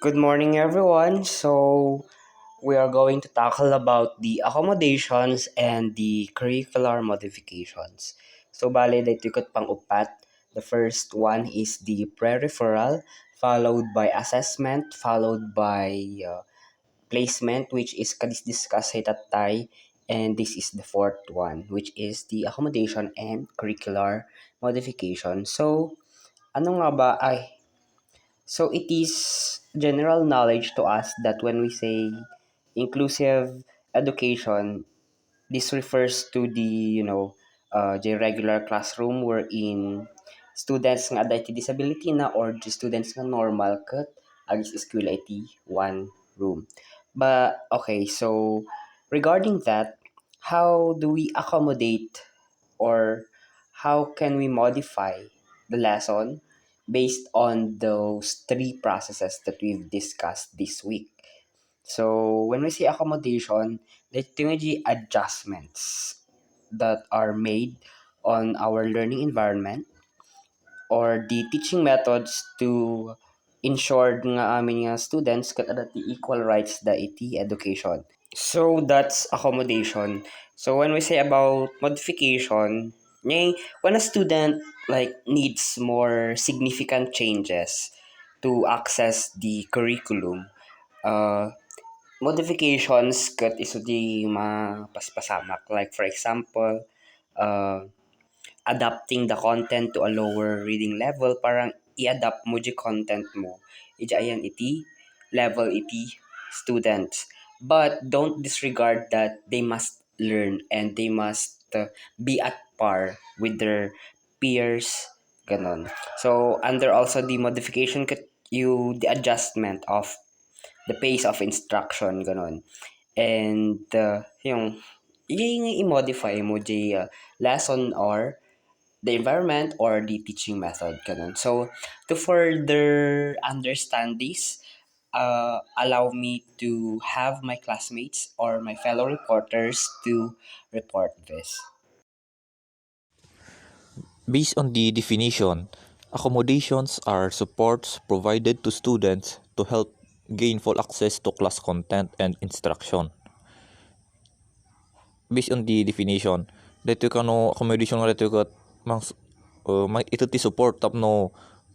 Good morning, everyone. We are going to tackle about the accommodations and the curricular modifications. Bale, dito ikot pang upat. The first one is the pre-referral, followed by assessment, followed by placement, which is kadis-discuss sa tatay, and this is the fourth one, which is the accommodation and curricular modification. Ano nga ba ay So it is general knowledge to us that when we say inclusive education, this refers to the regular classroom wherein students nga ada iti disability na or the students nga normal kat agis eskwela iti one room. But okay, so regarding that, how do we accommodate or how can we modify the lesson based on those three processes that we've discussed this week? So when we say accommodation, the technology adjustments that are made on our learning environment or the teaching methods to ensure nga aming nga students kat ada ti equal rights da iti education. So that's accommodation. So when we say about modification, when a student needs more significant changes to access the curriculum, uh, modifications kat iso di mapaspasamak. Like for example, uh, adapting the content to a lower reading level, parang i-adapt mo di content mo. Ayan iti level iti students. But don't disregard that they must learn and they must be at par with their peers. Ganon. So, under also the modification, the adjustment of the pace of instruction, ganon. And yung i-modify mo the lesson or the environment or the teaching method, ganun. So, to further understand this, allow me to have my classmates or my fellow reporters to report this. Based on the definition, accommodations are supports provided to students to help gain full access to class content and instruction. Based on the definition, dito ka no accommodation nga dito ka ito ti support tapno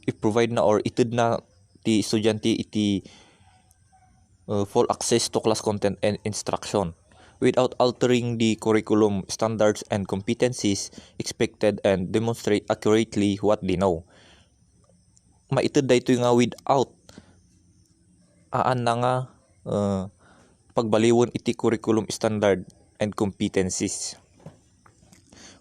i-provide na or itid na ti estudyante iti full access to class content and instruction without altering the curriculum standards and competencies expected and demonstrate accurately what they know. Maitid daytoy nga without aan na nga pagbaliwon iti curriculum standard and competencies.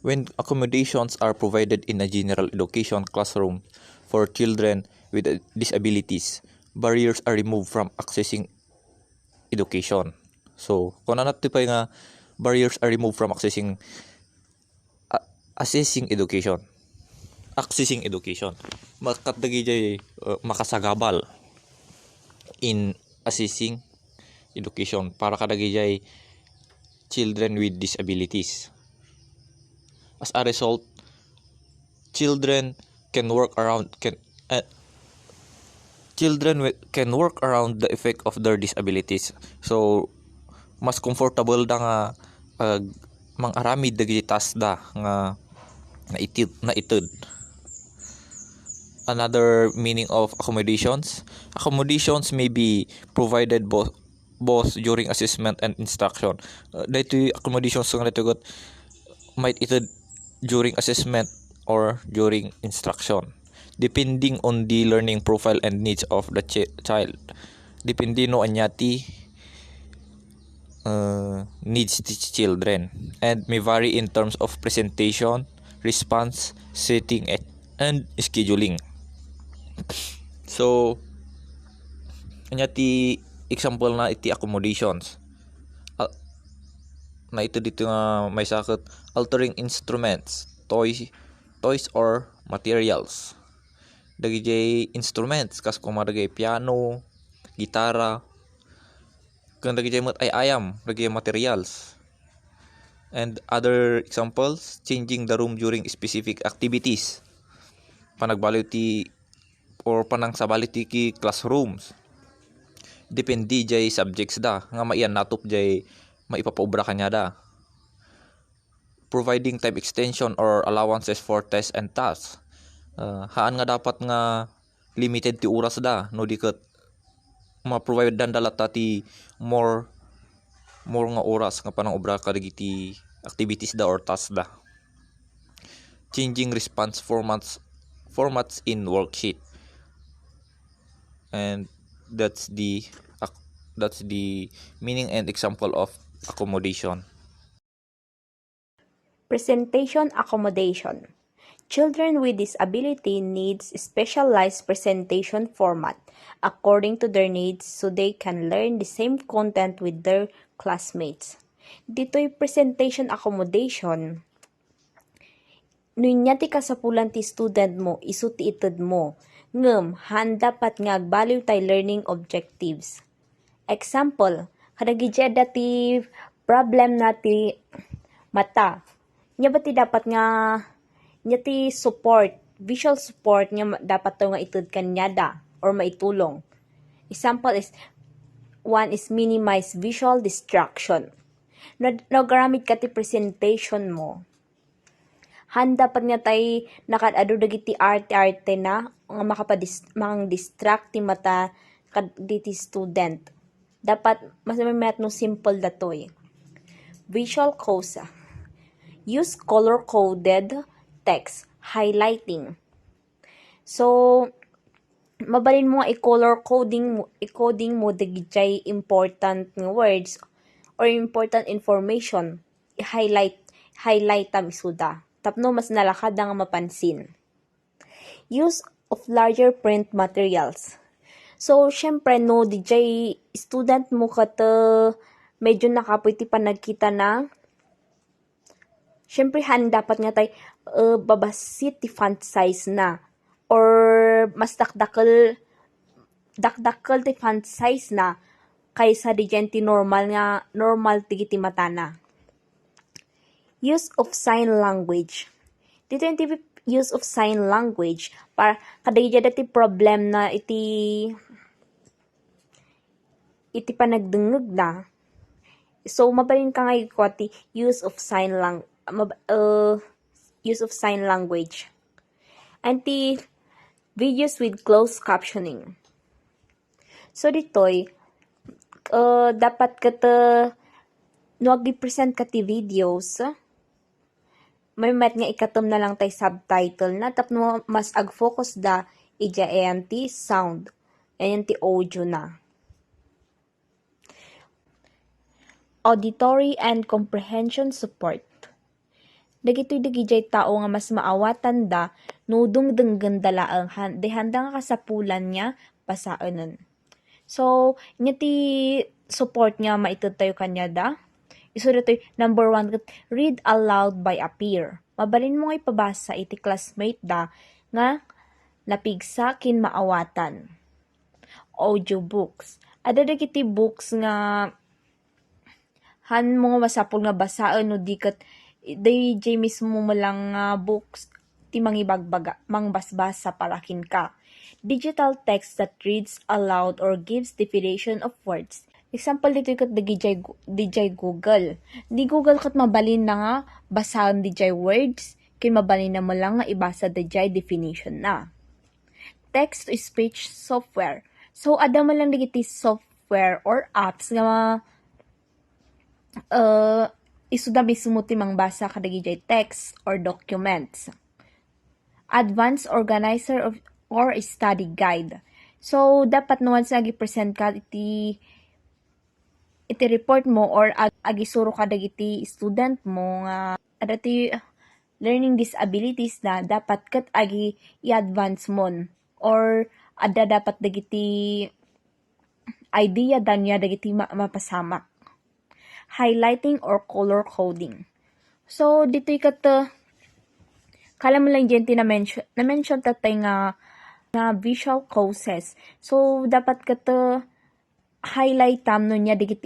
When accommodations are provided in a general education classroom for children with disabilities, barriers are removed from accessing education. So, kung ano tipay nga barriers are removed from accessing education. Accessing education. Makatdagi jay makasagabal in assessing education para kadagi jay children with disabilities. As a result, children can work around the effect of their disabilities. So mas comfortable da nga mangaramid dagiti task da nga itud. Another meaning of accommodations may be provided both during assessment and instruction. Dito accommodations nga dito might itud during assessment or during instruction depending on the learning profile and needs of the child. Depende no anyati needs the children and may vary in terms of presentation, response, setting and scheduling. So anyati example na iti accommodations na ito dito nga may sakit altering instruments, toys or materials. Dagiti instruments kas kumadagay piano, gitara, kung dagiti mat ay ayam, dagiti materials. And other examples, changing the room during specific activities. Panagbaliw ti or panang sabali ti classrooms. depende jay subjects da nga maiyan natop jay maipapaubra kanya da. Providing time extension or allowances for tests and tasks. Haan nga dapat nga limited ti oras da no di ket ma-provide dan dalata ti more nga oras nga panang obra kadagiti activities da or tasks da. Changing response formats in worksheet. And that's the meaning and example of accommodation. Presentation accommodation. Children with disability needs specialized presentation format according to their needs so they can learn the same content with their classmates. Dito'y presentation accommodation. Nunya ti kasapulan ti student mo, isu ti ited mo. Ngem, handa pat nga agbaliw tay learning objectives. Example, kadagiti ti problem na ti mata. Nya ba ti dapat nga nya ti support, visual support nya dapat to nga itud kanyada or maitulong. Example is one is minimize visual distraction. Nagaramit ka ti presentation mo. Handa pat nga tay nakadado dagiti arte na nga mang distract ti mata kaditi student. Dapat mas mamet no simple datoy. Visual cues. Use color-coded text, highlighting. So, mabalin mo nga i-color coding mo dagiti important words or important information. I-highlight tam isuda. Tapno mas nalakad nga mapansin. Use of larger print materials. So, syempre no, DJ student mo kata medyo nakapoy ti panagkita na syempre dapat nga tay babasit ti font size na or mas dakdakkel ti font size na kaysa di ti normal ti mata na. Use of sign language. Dito yung use of sign language para kadagiti ti problem na iti panagdengeg na. So mabalin ka nga ti use of sign language. And the videos with closed captioning. So ditoy dapat kata no agi-present ka ti videos may met nga ikatom na lang tay subtitle na tapno mas ag-focus da ija ayan ti sound ayan ti audio na. Auditory and comprehension support. Dagitoy dagijay tao nga mas maawatan da nudong denggen dalaang handa nga kasapulan niya pasaanen. So, nya ti support niya maitud tayo kanya da. Isu ditoy number 1, read aloud by a peer. Mabalin mo nga ipabasa iti classmate da nga napigsa kin maawatan. Audiobooks. Ada dagiti books nga han mo nga masapol nga basaan no diket DJ mismo mo lang books ti mangbasbasa parakin ka. Digital text that reads aloud or gives definition of words. Example dito kat DJ Google. Di Google kat mabalin na nga basahan DJ words kay mabalin na mo lang nga ibasa DJ definition na. Text to speech software. So ada mo lang digiti software or apps nga isuda mismo ti mangbasa kadagiti text or documents. Advanced organizer or study guide. So dapat no once agi-present ka iti report mo or agisuro ka dagiti student mo nga adati learning disabilities na dapat ket agi i-advance mon or ada dapat dagiti idea danya dagiti mapasamak. Highlighting or color coding. So dito'y kala mo lang dyan na-mention tatay nga visual causes. So dapat highlight tam no niya digit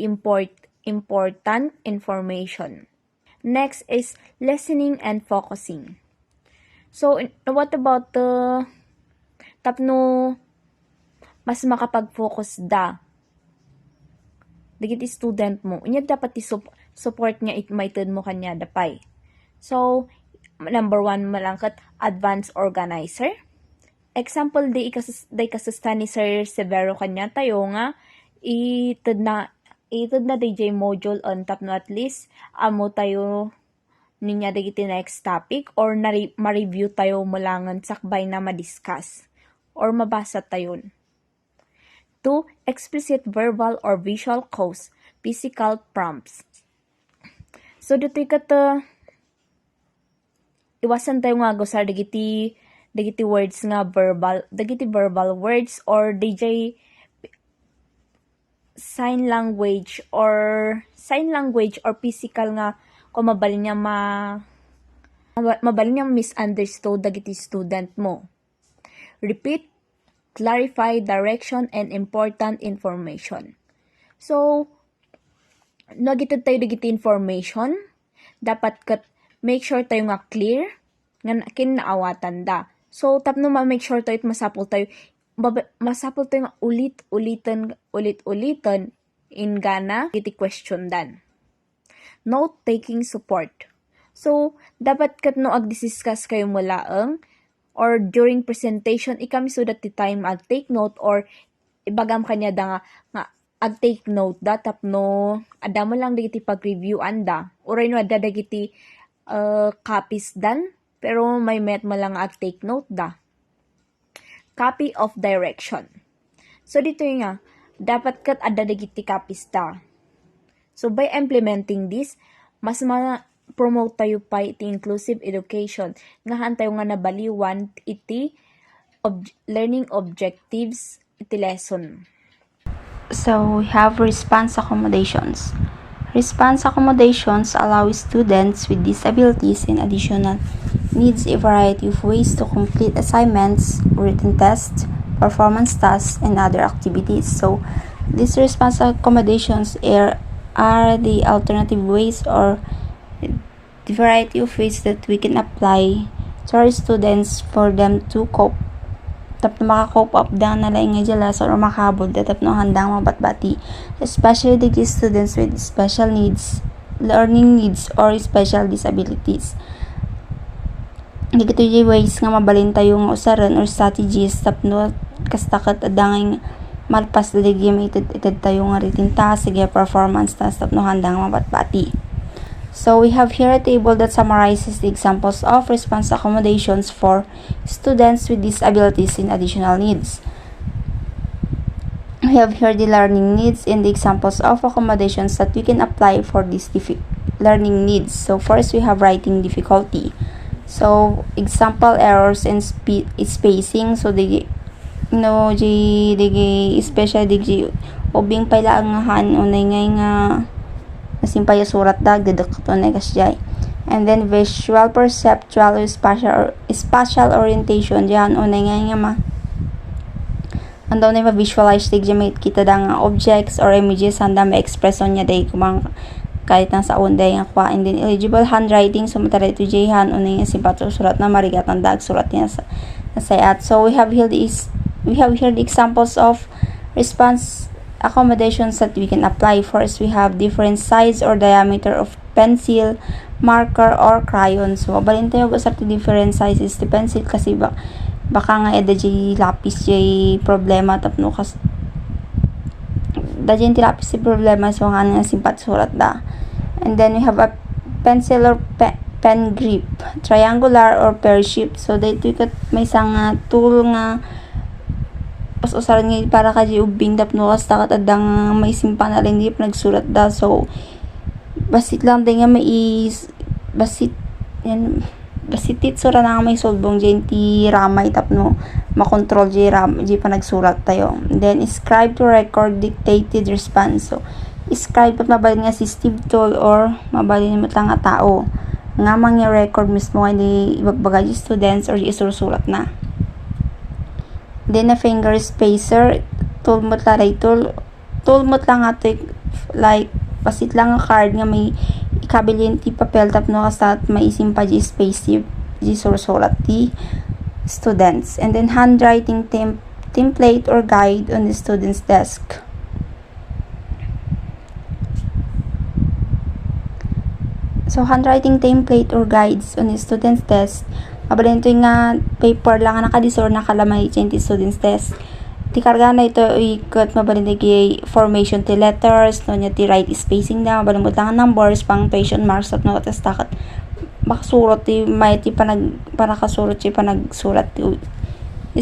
important information. Next is listening and focusing. So what about tapno mas makapag-focus da dagiti student mo, unya dapat support nga maited mo kanya dapay. So, number 1 malangkat advanced organizer. Example di kasasta ni Sir Severo kanya tayo nga ited na DJ module on top no at least amo tayo ninya dagiti next topic or ma-review tayo mulangan sakbay na ma-discuss or mabasa tayon. 2. Explicit verbal or visual cues, physical prompts. So, dito'y iwasan tayo nga gusar dagiti words nga dagiti verbal words or DJ sign language or physical nga kung mabali niya misunderstood dagiti student mo. Repeat, clarify direction and important information. So, nagitid tayo dagiti information, dapat make sure tayo nga clear, nga kinaawatan da. So, tapno ma-make sure tayo masapol tayo nga ulit-ulitan in gana iti question dan. Note-taking support. So, dapat no ag-discuss kayo mulaang or during presentation, ikami so that the time ag-take note or ibagam kanya da nga ag-take note da tapno ada mo lang dagiti pag-review anda. Uray no ada dagiti copies dan pero may met mo lang ag-take note da. Copy of direction. So, dito nga, dapat kat ada dagiti copies da. So, by implementing this, mas promote tayo pa iti inclusive education. Ngahan tayo nga nabaliwan iti learning objectives iti lesson. So, we have response accommodations. Response accommodations allow students with disabilities and additional needs a variety of ways to complete assignments, written tests, performance tasks, and other activities. So, these response accommodations are the alternative ways or the variety of ways that we can apply to our students for them to cope. Tapno maka-cope up down na lang nga jalason or makabol tapno handang mabatbati. Especially the students with special needs, learning needs, or special disabilities. Gito yung ways nga mabalin tayo nga usaran or strategies tapno kastakat adanging malpas daligya may itad tayo nga written task, sige performance task tapno handang mabatbati. So we have here a table that summarizes the examples of response accommodations for students with disabilities and additional needs. We have here the learning needs and the examples of accommodations that we can apply for these learning needs. So first we have writing difficulty. So example errors in spacing. So especially ubing pala ang han unay ngay nga nasimpay surat dag dedekto na kasjay. And then visual, perceptual, or spatial orientation diyan unay ngay nga andaw na ma-visualize digya may kita da nga objects or images handa ma-expression niya day kumang kahit nang sa unday nga kwa. And then eligible handwriting, so matara ito jayhan unay nga simpato surat na marigatan dag surat niya sa sayat. So we have here the examples of response accommodations that we can apply. First, we have different size or diameter of pencil, marker, or crayon. So mabalin tayo sa different sizes the pencil kasi baka nga eda jay lapis jay problema tapno kas dajen ti lapis ti problema so nga simpat surat da. And then we have a pencil or pen grip, triangular or pear shaped. So dito may isang tool nga usaran nga para kay ubing tapno kas takat adang may simpa na rin dip nagsurat da. So basit lang din nga may basitit sura na may solbong dyan ti ramay tapno makontrol dyan pa nagsurat tayo. Then scribe to record dictated response. So scribe pat mabalin nga assistive tool or mabalin mo lang nga tao nga mga record mismo hindi ibagbagay students or isusulat na. Then a finger spacer tool mo lang nga like pasit lang nga card nga may ikabilin ti papel tapno kasat maisim pa di space di surat ti students. And then handwriting template or guide on the student's desk. So, handwriting template or guides on student's test. Mabalin ito nga paper lang nga nakadisor nakalamay ito student's test. Ti karga na ito ikot mabalin nagi formation ti letters, no niya ti right spacing na, mabalin mo lang numbers, pang question marks at no test takat. Makasurot ti may ti panakasurot ti panagsurat ti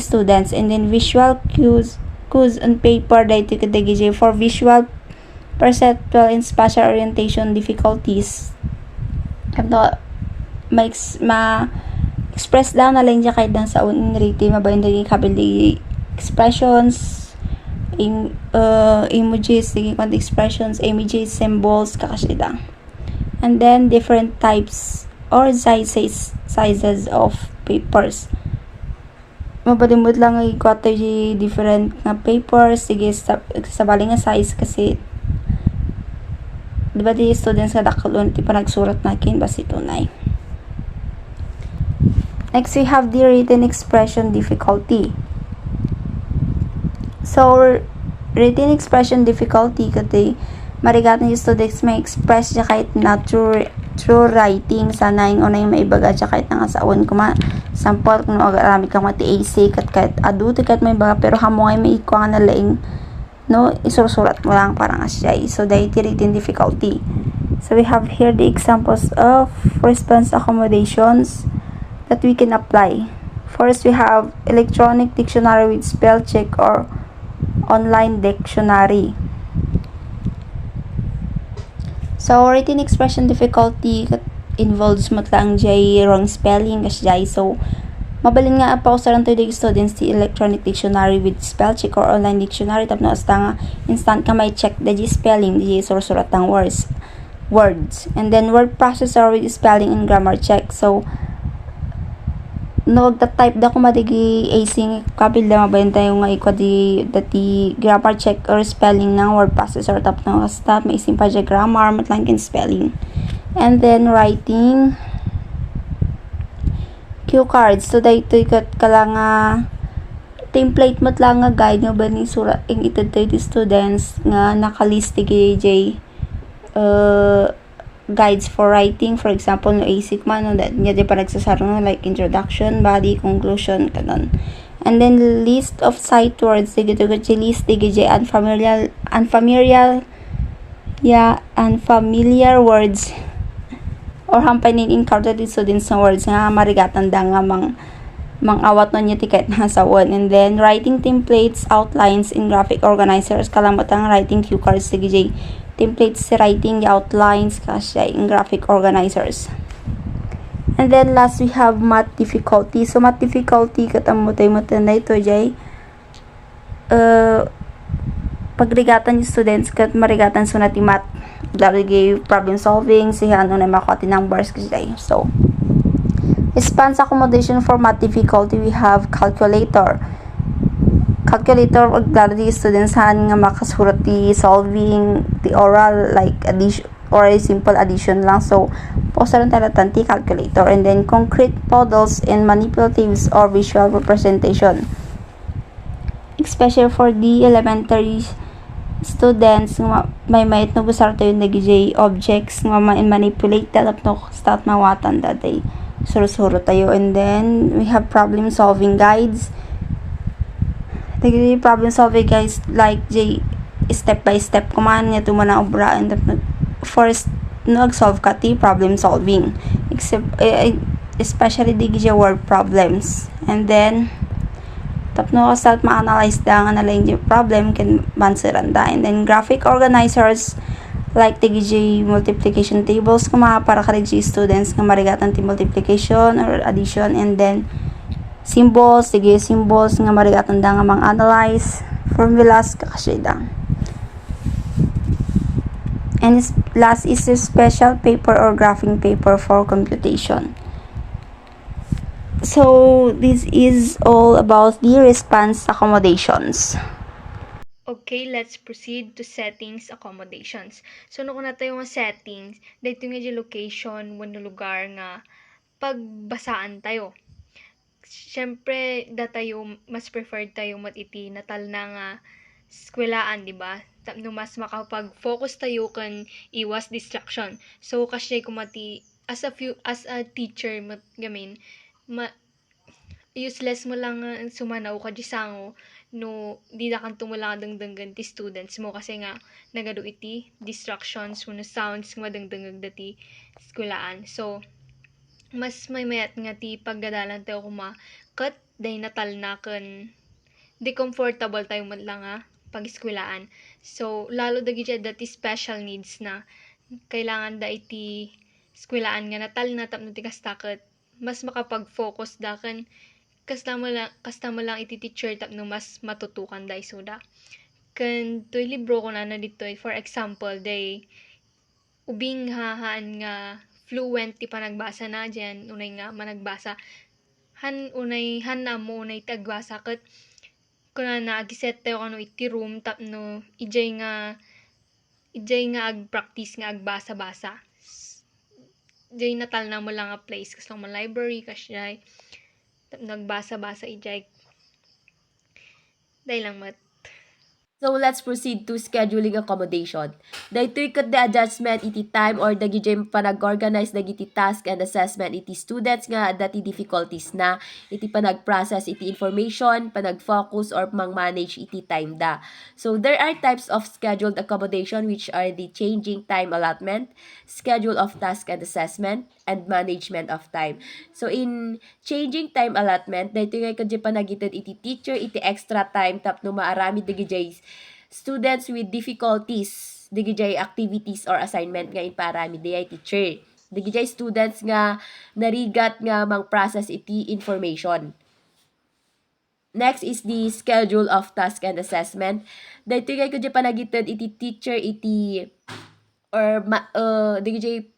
students. And then visual cues on paper dahito kadagi for visual perceptual and spatial orientation difficulties. Kapno express lang na lang dyan kahit lang sa unin riti mabayin dagi kabil di expressions emojis dagi konti expressions, images, symbols kakasida. And then different types or sizes of papers. Mabalimod lang ay kwato yung different nga papers sige sabali nga size kasi diba di students nga dakulon ti panagsurat nakin basi tunay. Next, we have the written expression difficulty. So, written expression difficulty kasi marigat na yung students may express siya kahit na true writing sana yung unay maibaga siya kahit nga sa awan kuma sample kung agarami kang mati AC kahit adu kahit may baga pero hamo ay may ikuha nga na laing no isusurat mo lang parang asya. So, dahil written difficulty. So, we have here the examples of response accommodations that we can apply. First, we have electronic dictionary with spell check or online dictionary. So, written expression difficulty involves matlang jay wrong spelling as jay. So, mabalin nga pa sa ran tayo students the electronic dictionary with spell check or online dictionary tapno hasta nga instant ka may check the spelling the surat ng words. And then word processor with spelling and grammar check. So, no type da ko madigi acing kabil da mabayan tayo nga ikwa di dati grammar check or spelling ng word processor tap no hasta may isin pa dya grammar matlang kin spelling. And then writing cue cards. So dahito ikat ka lang template matlang nga guide nga ba ni surat ang itad tayo di students nga nakalist di guides for writing, for example no basic man no that niya di pa nagsasaro no like introduction, body, conclusion kanon. And then list of sight words digito gud list digito unfamiliar words or hampanin encountered students sa words nga marigatan da nga awat no niya tiket na sa one. And then writing templates, outlines in graphic organizers kalamatang writing cue cards digito templates writing the outlines kasi in graphic organizers. And then last we have math difficulty. So math difficulty katamutay-mutay na ito jay pagrigatan yung students kat marigatan sunat yung math darigay problem solving siya ano na makati numbers kasi. So response accommodation for math difficulty we have calculator magdari students han nga makasurat di solving the oral like addition or a simple addition lang. So posaran talatan ti calculator. And then concrete models and manipulatives or visual representation, especially for the elementary students nga may mait no busar tayo nag-j objects nga manipulate tatap no start mawatan daday suro-suro tayo. And then we have problem solving guides. The problem solving guys like step by step kumahan nga tumo na obra and first nag-solve ka ti problem solving except especially the word problems. And then tapno ka start ma-analyze da nga nalang yung problem can bansiran da. And then graphic organizers like the multiplication tables kuma para ka students nga marigatan ti multiplication or addition. And then symbols nga marigatan da nga mang-analyze formulas kakasida. And last is a special paper or graphing paper for computation. So this is all about the response accommodations. Okay, let's proceed to settings accommodations. So noon na tayo nga settings, dito nga yung location, wano lugar nga pagbasaan tayo. Siyempre, tayo mas preferred tayo matiti natal na nga skwelaan, di ba? No mas makapag-focus tayo kan iwas distraction. So kasi kumati as a teacher gamin useless mo lang nga sumanaw ka di sango no di na kan tumula dangdanggan ti students mo kasi nga nagado iti distractions no sounds nga madangdangag dati eskulaan. So mas may mayat nga ti paggadalan tayo kuma kat day natal na kan di comfortable tayo man lang nga pag-eskulaan. So lalo dagi dati special needs na kailangan da iti eskulaan nga natal na tapno ti kastakot mas makapag-focus da kan kasta mo lang iti teacher tapno mas matutukan da isuda. Kan to'y libro ko na ditoy for example day ubing hahaan nga fluent ti panagbasa na dyan unay nga managbasa han na mo unay tagbasa ket kuna na agiset tayo ano iti room tapno ijay nga ag-practice nga agbasa-basa. Ijay natal na mo lang nga place kas lang mo library kasyay nagbasa-basa ijay day lang mat. So let's proceed to scheduling accommodation. Daytoy ket the adjustment iti time or dagiti panag-organize dagiti task and assessment iti students nga dati difficulties na iti panag-process iti information, panag-focus or mang-manage iti time da. So there are types of scheduled accommodation which are the changing time allotment, schedule of task and assessment, and management of time. So in changing time allotment, daytoy nga kadya panagited iti teacher iti extra time tapno maarami dagiti students with difficulties digijay activities or assignment nga iparami day teacher. Digijay students nga narigat nga mang-process iti information. Next is the schedule of task and assessment. Daytoy kay kadya panagited iti teacher iti or digijay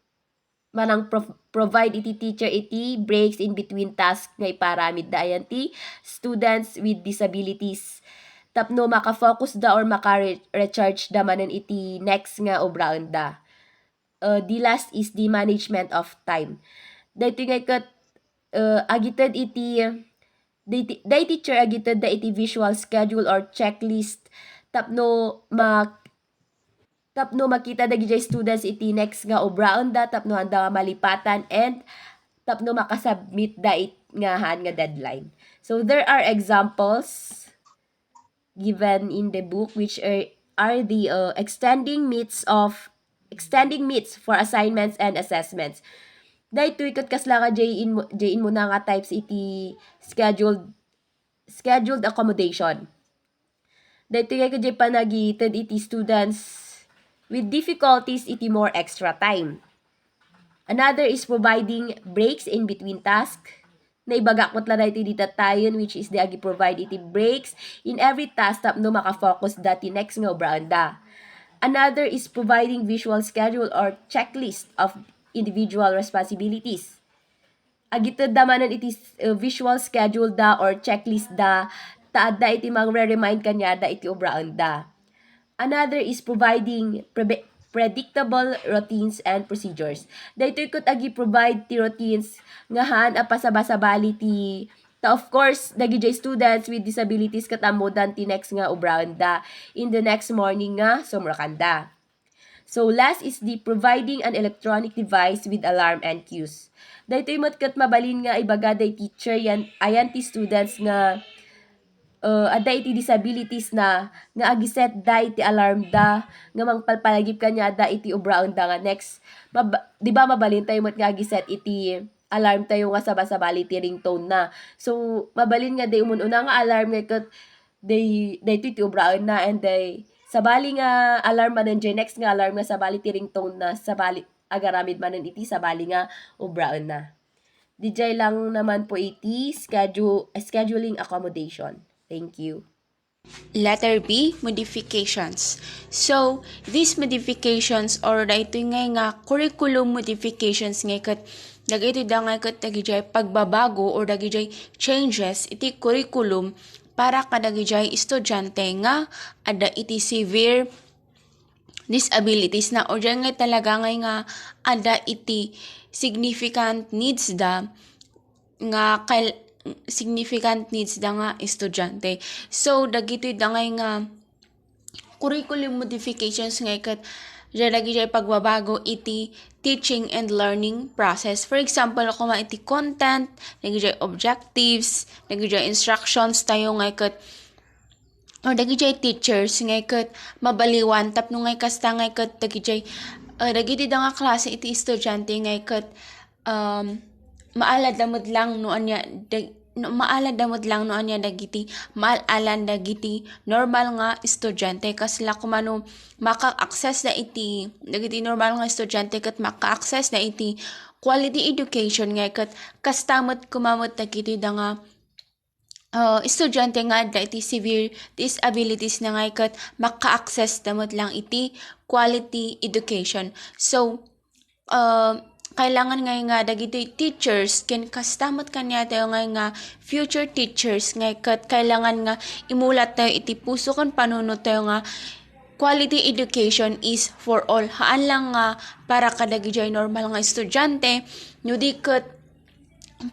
manang provide iti teacher iti breaks in between tasks nga iparamid da ayan ti students with disabilities tapno maka-focus da or maka-recharge da manen iti next nga obraon da. The last is the management of time. Dayto nga ket agited iti day teacher agited da iti visual schedule or checklist tapno makita dagiti students iti next nga obraon da tapno handa nga malipatan and tapno makasubmit da it nga han nga deadline. So there are examples given in the book which are the extending meets for assignments and assessments. Daytoy ket kasla ka in mo na nga types iti scheduled accommodation. Daytoy nga kadya panagited iti students with difficulties iti more extra time. Another is providing breaks in between tasks. Naibagakot lang iti dita tayon which is the agi provide iti breaks in every task tapno makafocus dati next nga obraon da. Another is providing visual schedule or checklist of individual responsibilities. Agited da manan iti visual schedule da or checklist da taad da iti mang-remind kanya da iti obraon da. Another is providing predictable routines and procedures. Daytoy ket agi provide ti routines nga han apasabasabali ti of course dagiti students with disabilities katamodan ti next nga obraon da in the next morning nga sumrakanda. So last is the providing an electronic device with alarm and cues. Daytoy met ket mabalin nga ibaga day teacher ayan ti students nga ada iti disabilities na nga agiset da iti alarm da nga mangpalpalagip kanya da iti obraon da nga next di ba mabalin tayo mat nga agiset iti alarm tayo nga sabasabali ti ringtone na. So mabalin nga day umununa nga alarm nga ket day iti obraon na and day sabali nga alarm manen next nga alarm nga sabali ti ringtone na sabali agaramid manen iti sabali nga obraon na. Dijay lang naman po iti scheduling accommodation. Thank you. Letter B, modifications. So, these modifications or ito nga curriculum modifications nga kat dagiti da nga kat dagijay pagbabago or dagijay changes iti curriculum para kadagijay estudyante nga ada iti severe disabilities na or nga talaga nga ada iti significant needs da nga significant needs da nga estudyante. So dagiti da nga curriculum modifications ngay kat lagi jay pagbabago iti teaching and learning process. For example, kung iti content, lagi jay objectives, lagi jay instructions tayo ngay kat or dagi jay teachers ngay kat mabaliwan tapno ngay kasta ngay kat dagi jay dagi nga klase iti estudyante ngay kat maalad damod lang no anya maalad damod lang no anya dagiti maalalan dagiti normal nga estudyante kasla kumano maka-access na iti dagiti normal nga estudyante kat maka-access na iti quality education nga kat kastamot kumamot dagiti nga estudyante nga da iti severe disabilities na nga kat maka-access damod lang iti quality education. So kailangan nga dagiti teachers ken kastamot kanya tayo nga future teachers nga kat kailangan nga imulat tayo iti puso kan panunod tayo nga quality education is for all. Haan lang nga para kadagi jay normal nga estudyante no di kat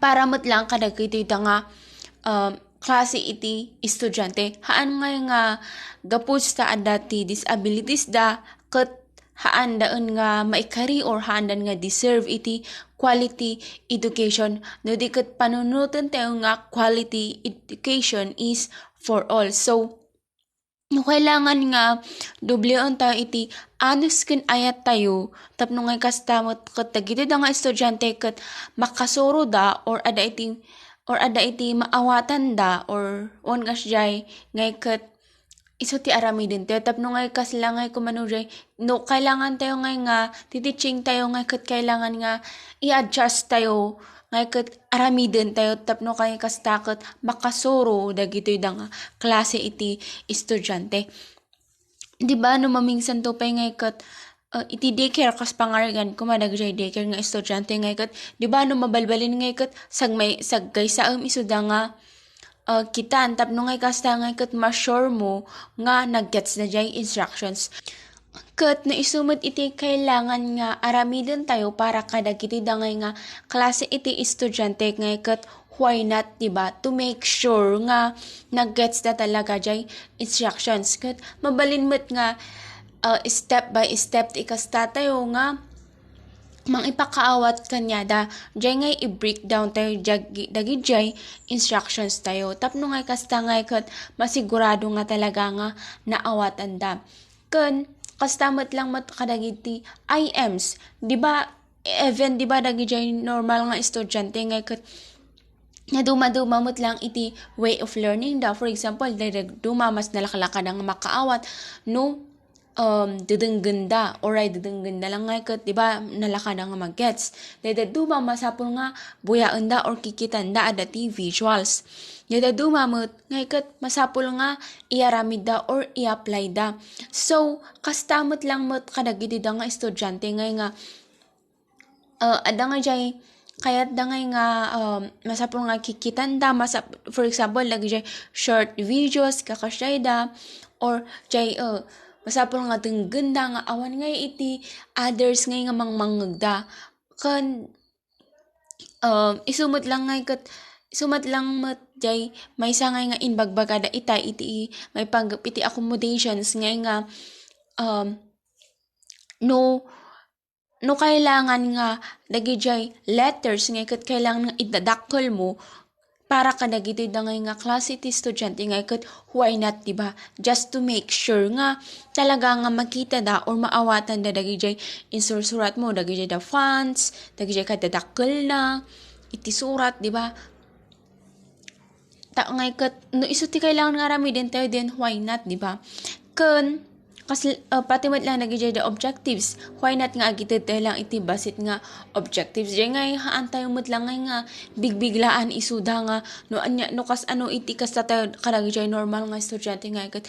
para mo't lang kadagiti nga klase iti estudyante. Haan nga gapos ta adati disabilities da kat haan daan nga maikari or haan daan nga deserve iti quality education. No di kat panunutan tayo nga quality education is for all. So, no kailangan nga dobleon tayo iti anus ken ayat tayo tapno nga kastamot kat dagiti nga estudyante kat makasuro da or ada iti maawatan da or on jay ngay kat iso ti aramidin tayo tapno ngay kasla ngay kumano jay no kailangan tayo ngay nga titeaching tayo ngay kat kailangan nga i-adjust tayo ngay kat aramidin tayo tapno kay kastakot makasuro dagitoy nga klase iti estudyante. Di ba no mamingsan to pay ngay kat iti daycare kas pangargan kumadag jay daycare nga estudyante ngay kat di ba no mabalbalin ngay kat saggay saam isuda nga kitan tapno ngay kasta ngay kat ma-sure mo nga nag-gets na jay instructions. Kat na isumot iti kailangan nga aramidin tayo para kadagiti dangay nga klase iti estudyante ngay kat why not, diba? To make sure nga nag-gets na talaga jay instructions. Kat mabalin mo't nga step by step ikasta tayo nga mang ipakaawat kanya da jay ngay i-breakdown tayo dagi jay instructions tayo tapno ngay kasta ngay kat masigurado nga talaga nga naawatan da ken kastamot lang mat kadagiti IMs di ba even di ba dagi jay normal nga estudyante ngay kat na dumadumamot lang iti way of learning da for example duma mas nalakalakad ang makaawat no dudungganda or ay dudungganda lang nga kat di ba nalakad ang mag-gets duma masapol nga buyaan da or kikitan da adati visuals dumamot nga kat masapol nga iaramid da or i-apply da so kastamot lang mot kadagiti da nga estudyante nga ada nga jay kayat da nga masapol nga kikitan da for example lagi jay short videos kakasay da or jay masapol nga ganda nga awan nga iti others nga mangmangagda kan isumot lang nga kat sumat lang mat jay may sangay nga inbagbagada iti may panggap iti accommodations nga no kailangan nga dagi jay letters nga kat kailangan nga idadakkel mo para kadagiti dangay nga klase ti estudyante nga kat why not diba just to make sure nga talaga nga makita da or maawatan da dagi jay insursurat mo dagi jay da fonts dagi jay kadadakkel na iti surat diba ta ngay kat no iso ti kailangan nga ramidin tayo din why not diba ken kasi pati mat lang nagijay da objectives why not nga agitid tayo lang iti basit nga objectives jay nga haan tayo mat lang nga bigbiglaan isuda nga no kas ano iti kasta tayo kadagijay normal nga estudyante nga kat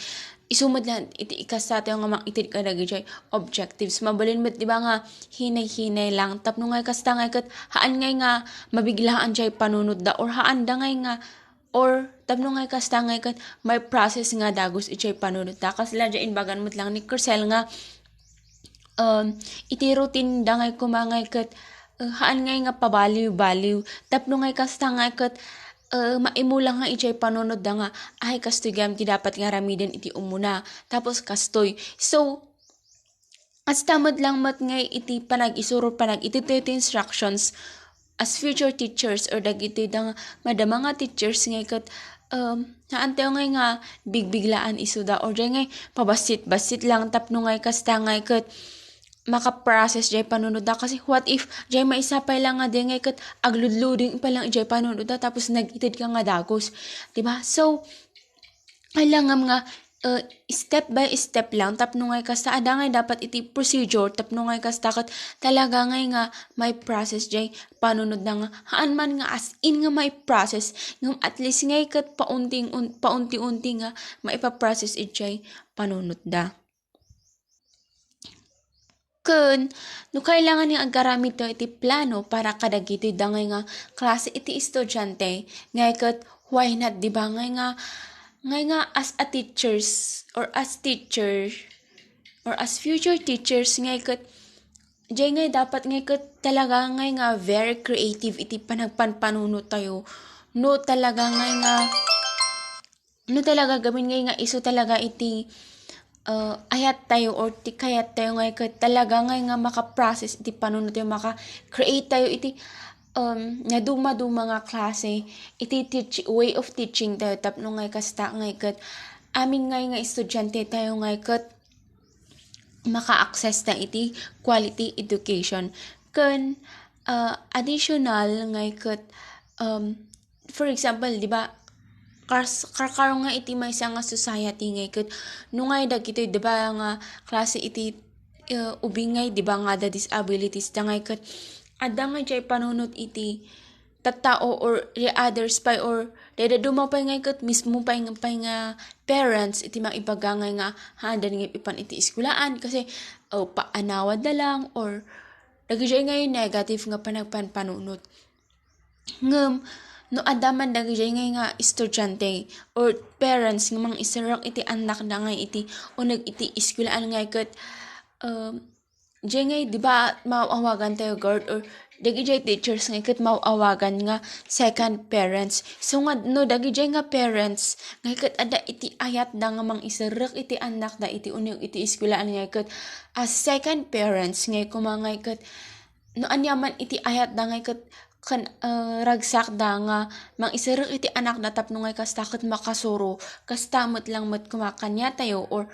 isumad lang iti ikasta tayo nga makitid kadagijay objectives mabalin mat diba nga hinay lang tapno nga kasta nga kat haan nga mabiglaan jay panunod da or haan da nga or tapno nga kasta nga kat may process nga dagos ichay panunod ta kasla dyan inbagan mo't lang ni Crysel nga iti routine da nga kumangay kat haan nga pabaliw tapno nga kasta nga kat maimulang nga ijay panunod da nga ay kastoy gam ti dapat nga ramiden iti umuna tapos kastoy so as tamad lang mat nga iti panag-isuro iti instructions as future teachers or dagiti da nga madama nga teachers nga ikat naantayo nga bigbiglaan isuda or dyan nga pabasit-basit lang tapno nga kasta nga ikat maka-process jay panunod da kasi what if jay maisapay lang nga di nga ikat agludluding pa lang jay panunod da tapos nag-itid ka nga dagos diba so kailangan nga step by step lang tapno nga kasta ada nga dapat iti procedure tapno nga kasta kat talaga nga may process jay panunod na nga haan man nga as in nga may process ngam at least nga kat paunti-unti nga maipa-process ijay panunod da kun no kailangan nga aggaramid to iti plano para kadagiti dangay nga klase iti estudyante nga kat why not di ba nga as a teachers or as teacher or as future teachers nga kat jay nga dapat nga kat talaga nga very creative iti panagpanpanuno tayo no talaga gamin nga iso talaga iti ayat tayo or ti kayat tayo nga kat talaga nga maka-process iti panuno tayo maka-create tayo iti nga duma-duma nga klase iti way of teaching tayo tapno nga kasta nga kat amin nga estudyante tayo nga kat maka-access na iti quality education kun additional nga kat for example di ba karkaro nga iti maysa nga society nga kat no nga dagitoy di ba nga klase iti ubingay di ba nga da disabilities da nga kat ada nga jay panunot iti tattao or others pa or dada dumapay nga kat mismo pa nga parents iti maibagangay nga handan nga ipan iti iskulaan kasi paanawad na lang or dagijay nga yung negative nga panagpanpanunot ngem no adaman dagijay nga estudyante or parents nga mang isarang iti anak na nga iti o iti iskulaan nga kat jay nga di ba maawagan tayo guard or dagijay teachers nga kat maawagan nga second parents so nga no dagijay nga parents nga kat ada iti ayat da nga mang isarak iti anak da iti unyog iti eskwelahan nga kat as second parents nga kumangay kat no anyaman iti ayat da nga kat kan ragsak da nga mang isarak iti anak na tapno nga kasta kat makasuro kastamot lang mat kumakanya tayo or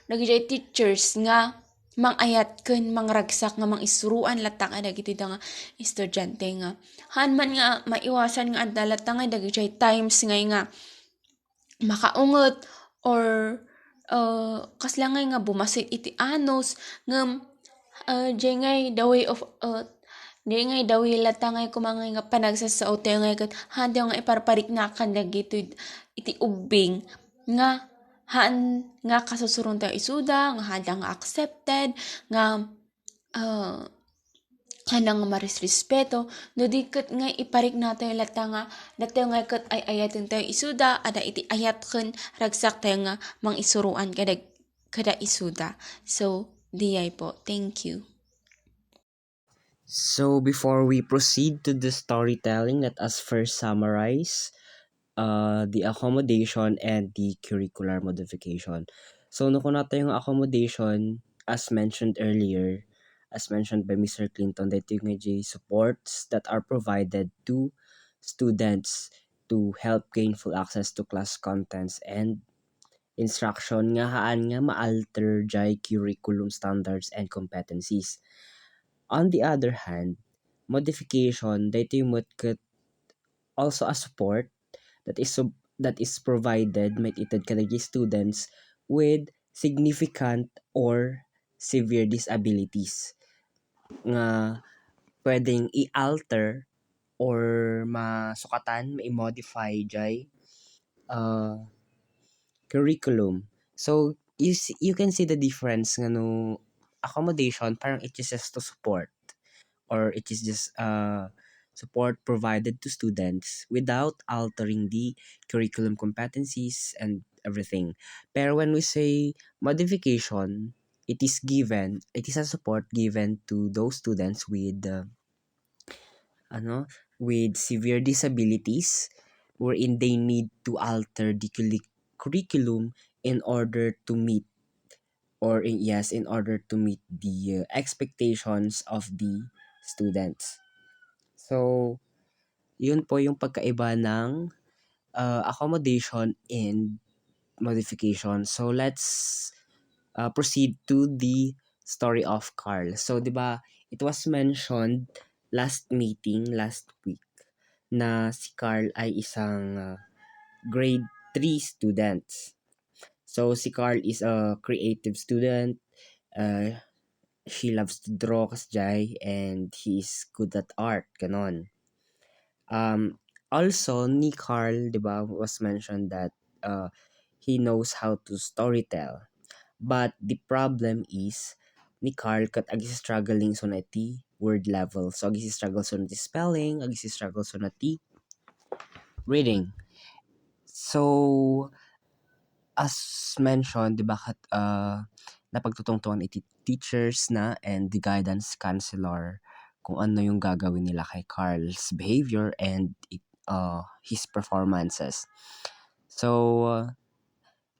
dagijay teachers nga mang ayat ken mang ragsak nga mang isuruan latak dagiti da nga estudyante nga han man nga maiwasan nga adda latak nga dagiti times nga makaungot or kasla nga bumasit iti anos ngem jay nga the way of di nga dawi lata nga kumangay nga panagsasao tayo nga kat handa nga iparparik na kan dagiti iti ubing nga haan nga kasusuron tayo isuda nga handa nga accepted nga handa nga marespeto no di kat nga iparik na tayo lata nga datayo nga kat ay ayatin tayo isuda ada iti ayat ken ragsak tayo nga mang isuruan kada isuda so diyay po thank you. So before we proceed to the storytelling, let us first summarize the accommodation and the curricular modification. So nakuha natin yung accommodation as mentioned earlier, as mentioned by Mr. Clinton, that yung supports that are provided to students to help gainful access to class contents and instruction nga haan nga ma-alter jay curriculum standards and competencies. On the other hand, modification dito yung also a support that is provided may itad kadagi students with significant or severe disabilities nga pwedeng i-alter or masukatan, mai-modify jay curriculum. So you can see the difference nga no accommodation parang it is just to support or it is just support provided to students without altering the curriculum competencies and everything. Pero when we say modification, it is a support given to those students with with severe disabilities wherein they need to alter the curriculum in order to meet in order to meet the expectations of the students. So, yun po yung pagkaiba ng accommodation and modification. So, let's proceed to the story of Carl. So, 'di ba, it was mentioned last meeting last week na si Carl ay isang grade 3 student. So, si Carl is a creative student. Uh, she loves to draw kasjay and he is good at art, ganon. Also, ni Carl, 'di ba, was mentioned that he knows how to storytell. But the problem is, ni Carl kat agi struggling so na ti word level. So agi struggle so na ti spelling, agi struggle so na ti reading. So as mentioned, di ba kat napagtutungtungan iti teachers na and the guidance counselor kung ano yung gagawin nila kay Carl's behavior and his performances. So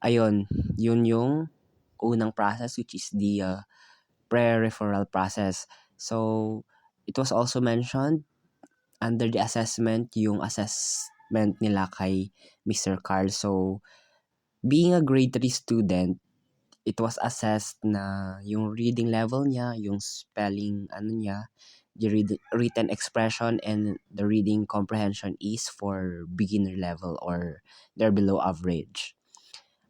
ayun, yun yung unang process, which is the pre-referral process. So, it was also mentioned under the assessment, yung assessment nila kay Mr. Carl. So, being a grade 3 student, it was assessed na yung reading level niya, yung spelling niya, the written expression and the reading comprehension is for beginner level or they're below average.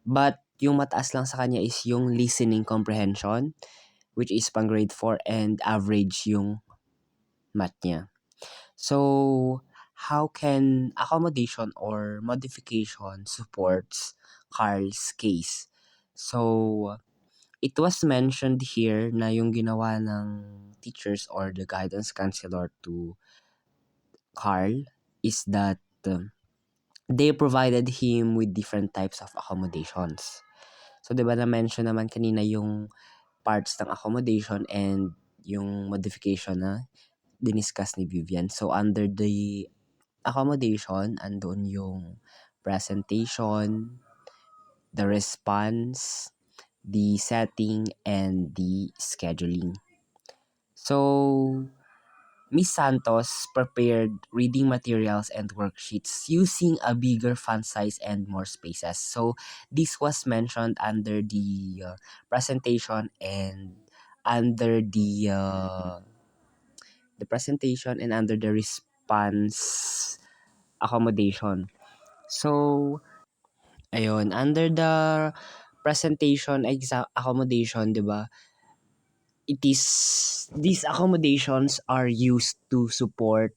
But yung mataas lang sa kanya is yung listening comprehension, which is pang grade 4 and average yung math niya. So, how can accommodation or modification supports Carl's case? So, it was mentioned here na yung ginawa ng teachers or the guidance counselor to Carl is that they provided him with different types of accommodations. So, di ba na-mention naman kanina yung parts ng accommodation and yung modification na diniscuss ni Vivian. So, under the accommodation, andun yung presentation, the response, the setting, and the scheduling. So, Miss Santos prepared reading materials and worksheets using a bigger font size and more spaces. So, this was mentioned under the presentation and under the presentation and under the response accommodation. So, ayun, under the presentation accommodation, 'di ba? These accommodations are used to support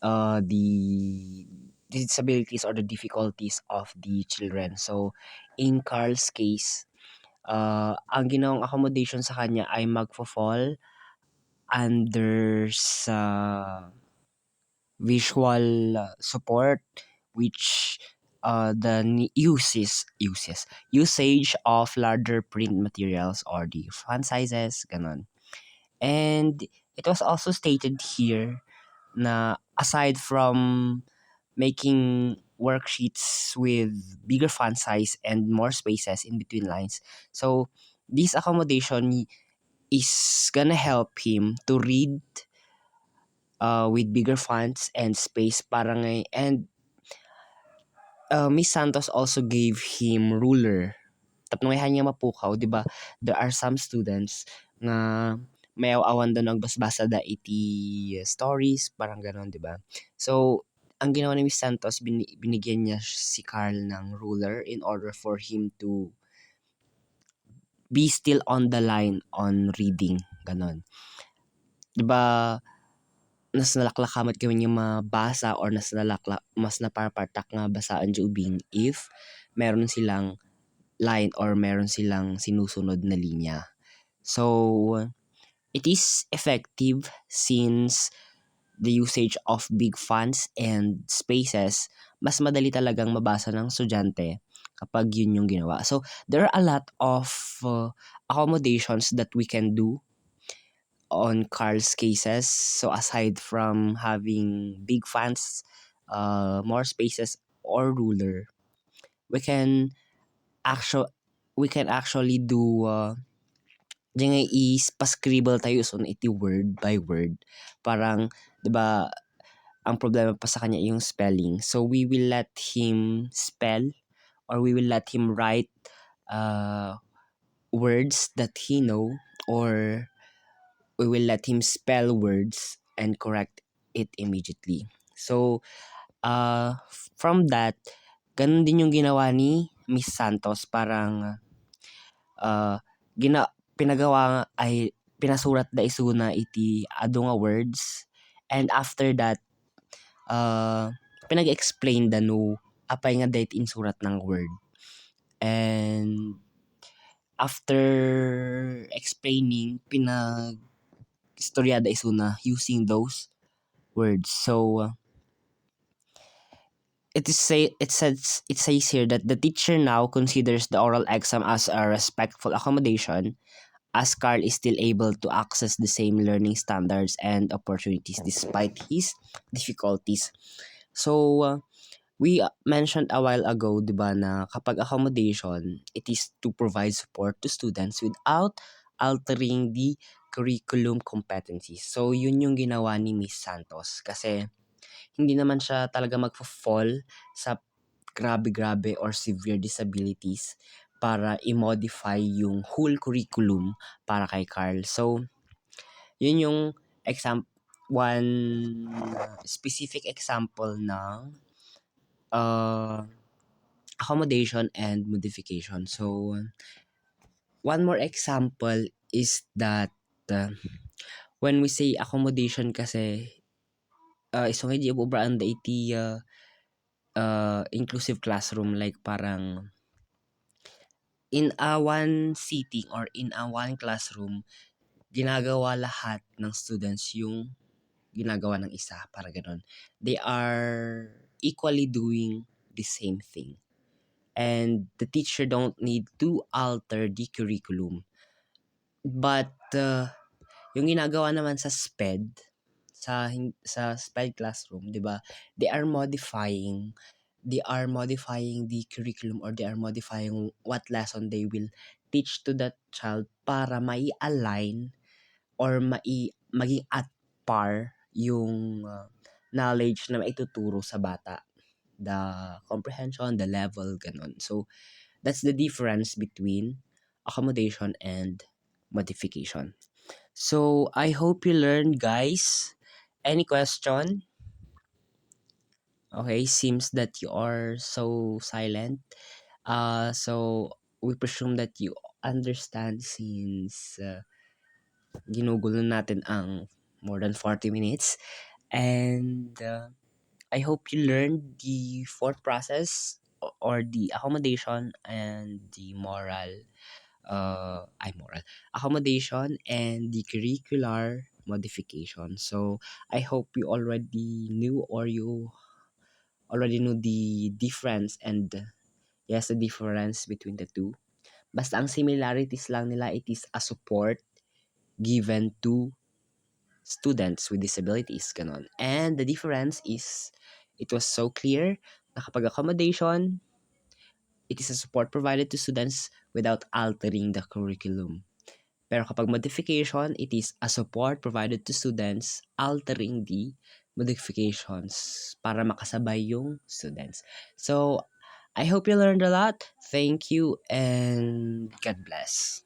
the disabilities or the difficulties of the children. So, in Carl's case, ang ginawang accommodation sa kanya ay magfo-fall under sa visual support, which usage of larger print materials or the font sizes, ganon. And it was also stated here na aside from making worksheets with bigger font size and more spaces in between lines, so this accommodation is gonna help him to read with bigger fonts and space and Miss Santos also gave him ruler. Tapno nga niya mapukaw, di ba? There are some students nga may awan daw nagbasbasa da iti stories, parang ganon, di ba? So, ang ginawa ni Miss Santos, binigyan niya si Carl ng ruler in order for him to be still on the line on reading, ganon. Di ba, nas nalaklakamat kami nga mabasa or mas naparpartak nga basaan di ubing if meron silang line or meron silang sinusunod na linya. So, it is effective since the usage of big fonts and spaces, mas madali talagang mabasa ng estudyante kapag yun yung ginawa. So, there are a lot of accommodations that we can do on Carl's cases. So, aside from having big fonts, more spaces or ruler, we can actually do di nga pa-scribble tayo so iti word by word. Parang 'di ba ang problema pa sa kanya yung spelling. So we will let him spell or we will let him write words that he know, or we will let him spell words and correct it immediately. So from that, ganun din yung ginawa ni Miss Santos. Parang pinagawa nga ay pinasurat da isuna iti adu nga words, and after that pinag-explain da no apay nga dayt insurat ng word. And after explaining, istorya da isuna using those words. So it says here that the teacher now considers the oral exam as a respectful accommodation, as Carl is still able to access the same learning standards and opportunities despite his difficulties. So we mentioned a while ago, di ba, na kapag accommodation, it is to provide support to students without altering the curriculum competencies. So yun yung ginawa ni Miss Santos, kasi hindi naman siya talaga magfo-fall sa grabe-grabe or severe disabilities para i-modify yung whole curriculum para kay Carl. So, yun yung one specific example ng accommodation and modification. So, one more example is that when we say accommodation kasi, isong hindi obraan da iti inclusive classroom, like parang in a one sitting or in a one classroom, ginagawa lahat ng students yung ginagawa ng isa, para ganun. They are equally doing the same thing. And the teacher don't need to alter the curriculum. But yung ginagawa naman sa SPED, sa SPED classroom, 'di ba? They are modifying the curriculum, or they are modifying what lesson they will teach to that child para mai-align or maging at par yung knowledge na maituturo sa bata, the comprehension, the level, ganun. So that's the difference between accommodation and modification. So I hope you learned, guys. Any question? Okay, seems that you are so silent. So we presume that you understand, since ginugulo natin ang more than 40 minutes. And I hope you learned the fourth process, or the accommodation and the accommodation and the curricular modification. So I hope you already knew, or you already know the difference, and yes, the difference between the two. Basta ang similarities lang nila, it is a support given to students with disabilities, ganon. And the difference is, it was so clear na kapag accommodation, it is a support provided to students without altering the curriculum. Pero kapag modification, it is a support provided to students altering the modifications para makasabay yung students. So, I hope you learned a lot. Thank you and God bless.